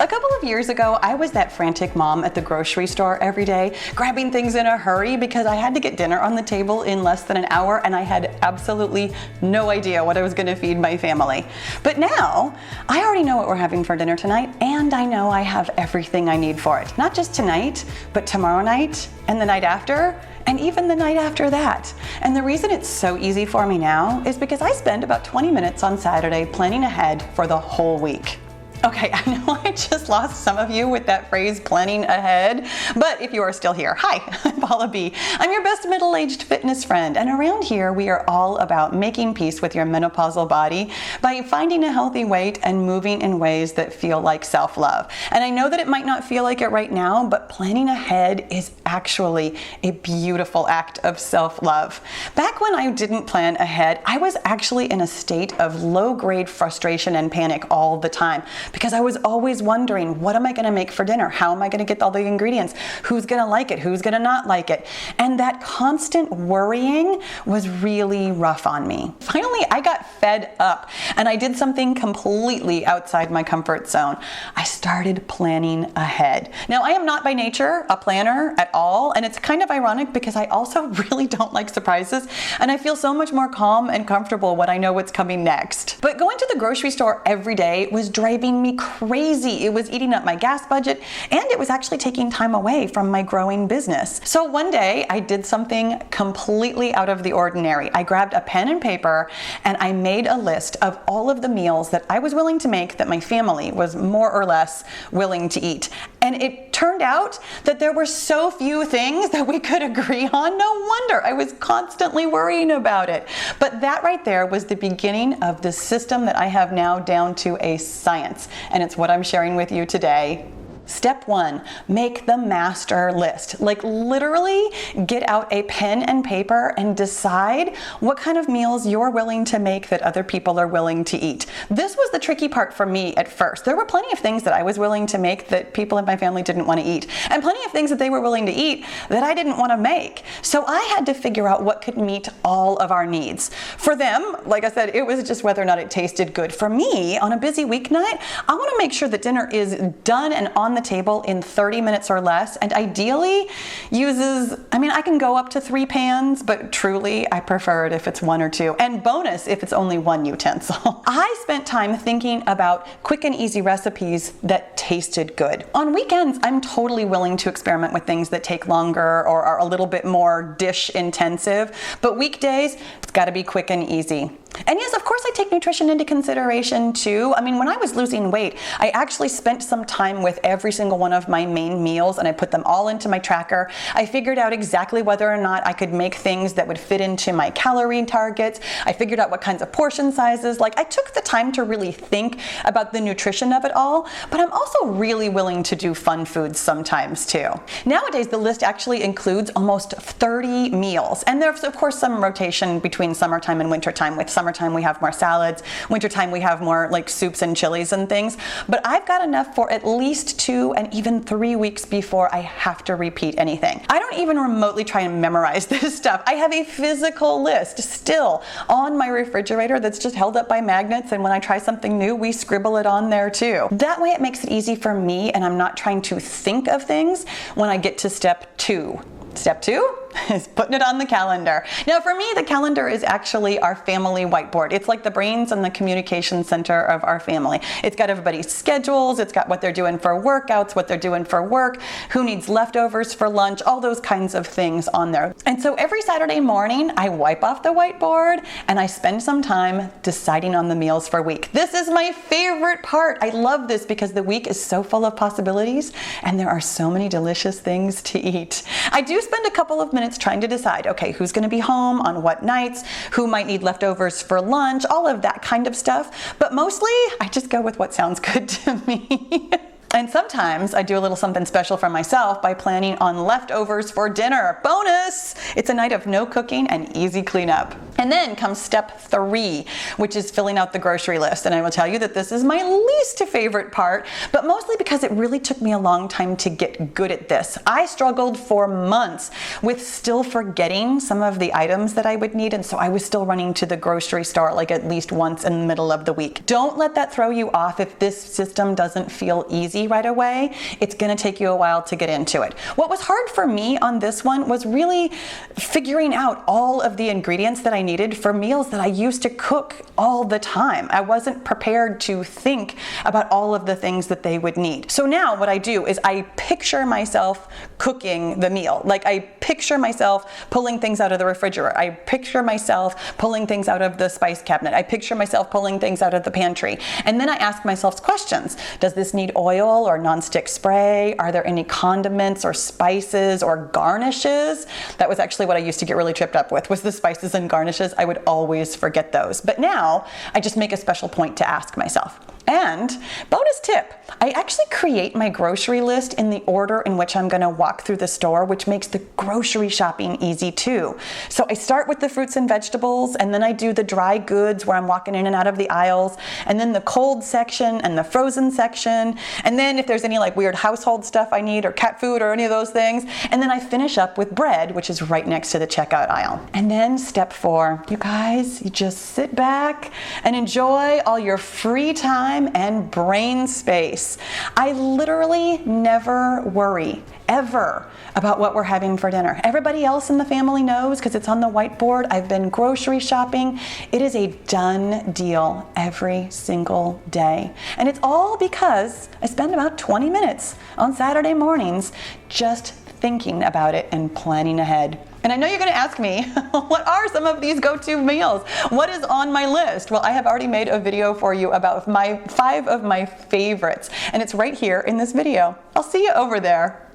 A couple of years ago, I was that frantic mom at the grocery store every day, grabbing things in a hurry because I had to get dinner on the table in less than an hour and I had absolutely no idea what I was going to feed my family. But now, I already know what we're having for dinner tonight, and I know I have everything I need for it. Not just tonight, but tomorrow night and the night after, and even the night after that. And the reason it's so easy for me now is because I spend about 20 minutes on Saturday planning ahead for the whole week. Okay, I know I just lost some of you with that phrase, planning ahead, but if you are still here, hi, I'm Pahla B. I'm your best middle-aged fitness friend, and around here we are all about making peace with your menopausal body by finding a healthy weight and moving in ways that feel like self-love. And I know that it might not feel like it right now, but planning ahead is actually a beautiful act of self-love. Back when I didn't plan ahead, I was actually in a state of low-grade frustration and panic all the time, because I was always wondering, what am I going to make for dinner? How am I going to get all the ingredients? Who's going to like it? Who's going to not like it? And that constant worrying was really rough on me. Finally, I got fed up and I did something completely outside my comfort zone. I started planning ahead. Now, I am not by nature a planner at all, and it's kind of ironic because I also really don't like surprises, and I feel so much more calm and comfortable when I know what's coming next. But going to the grocery store every day was driving me crazy. It was eating up my gas budget, and it was actually taking time away from my growing business. So one day I did something completely out of the ordinary. I grabbed a pen and paper and I made a list of all of the meals that I was willing to make that my family was more or less willing to eat. And it turned out that there were so few things that we could agree on. No wonder I was constantly worrying about it. But that right there was the beginning of the system that I have now down to a science. And it's what I'm sharing with you today. Step 1, make the master list. Like literally get out a pen and paper and decide what kind of meals you're willing to make that other people are willing to eat. This was the tricky part for me at first. There were plenty of things that I was willing to make that people in my family didn't want to eat, and plenty of things that they were willing to eat that I didn't want to make. So I had to figure out what could meet all of our needs. For them, like I said, it was just whether or not it tasted good. For me, on a busy weeknight, I want to make sure that dinner is done and on the table in 30 minutes or less, and ideally uses, I can go up to 3 pans, but truly I prefer it if it's 1 or 2, and bonus if it's only 1 utensil. I spent time thinking about quick and easy recipes that tasted good. On weekends, I'm totally willing to experiment with things that take longer or are a little bit more dish intensive, but weekdays, it's got to be quick and easy. And yes, of course I take nutrition into consideration too. When I was losing weight, I actually spent some time with every single one of my main meals and I put them all into my tracker. I figured out exactly whether or not I could make things that would fit into my calorie targets. I figured out what kinds of portion sizes. Like, I took the time to really think about the nutrition of it all, but I'm also really willing to do fun foods sometimes too. Nowadays, the list actually includes almost 30 meals. And there's of course some rotation between summertime and wintertime. With summertime, we have more salads. Wintertime, we have more like soups and chilies and things. But I've got enough for at least 2 and even 3 weeks before I have to repeat anything. I don't even remotely try and memorize this stuff. I have a physical list still on my refrigerator that's just held up by magnets, and when I try something new, we scribble it on there too. That way it makes it easy for me, and I'm not trying to think of things when I get to step 2. Step 2 is putting it on the calendar. Now for me, the calendar is actually our family whiteboard. It's like the brains and the communication center of our family. It's got everybody's schedules, it's got what they're doing for workouts, what they're doing for work, who needs leftovers for lunch, all those kinds of things on there. And so every Saturday morning, I wipe off the whiteboard and I spend some time deciding on the meals for week. This is my favorite part. I love this because the week is so full of possibilities and there are so many delicious things to eat. I do spend a couple of minutes trying to decide, okay, who's going to be home on what nights, who might need leftovers for lunch, all of that kind of stuff. But mostly, I just go with what sounds good to me. And sometimes I do a little something special for myself by planning on leftovers for dinner. Bonus! It's a night of no cooking and easy cleanup. And then comes step 3, which is filling out the grocery list. And I will tell you that this is my least favorite part, but mostly because it really took me a long time to get good at this. I struggled for months with still forgetting some of the items that I would need, and so I was still running to the grocery store like at least once in the middle of the week. Don't let that throw you off if this system doesn't feel easy right away. It's gonna take you a while to get into it. What was hard for me on this one was really figuring out all of the ingredients that I needed for meals that I used to cook all the time. I wasn't prepared to think about all of the things that they would need. So now what I do is I picture myself cooking the meal. Like I picture myself pulling things out of the refrigerator. I picture myself pulling things out of the spice cabinet. I picture myself pulling things out of the pantry. And then I ask myself questions. Does this need oil or nonstick spray? Are there any condiments or spices or garnishes? That was actually what I used to get really tripped up with, was the spices and garnishes. I would always forget those. But now I just make a special point to ask myself. And bonus tip, I actually create my grocery list in the order in which I'm gonna walk through the store, which makes the grocery shopping easy too. So I start with the fruits and vegetables, and then I do the dry goods where I'm walking in and out of the aisles, and then the cold section and the frozen section, and then if there's any like weird household stuff I need or cat food or any of those things, and then I finish up with bread, which is right next to the checkout aisle. And then step 4, you guys, you just sit back and enjoy all your free time and brain space. I literally never worry, ever, about what we're having for dinner. Everybody else in the family knows because it's on the whiteboard. I've been grocery shopping. It is a done deal every single day. And it's all because I spend about 20 minutes on Saturday mornings just thinking about it and planning ahead. And I know you're gonna ask me, what are some of these go-to meals? What is on my list? Well, I have already made a video for you about 5 of my favorites, and it's right here in this video. I'll see you over there.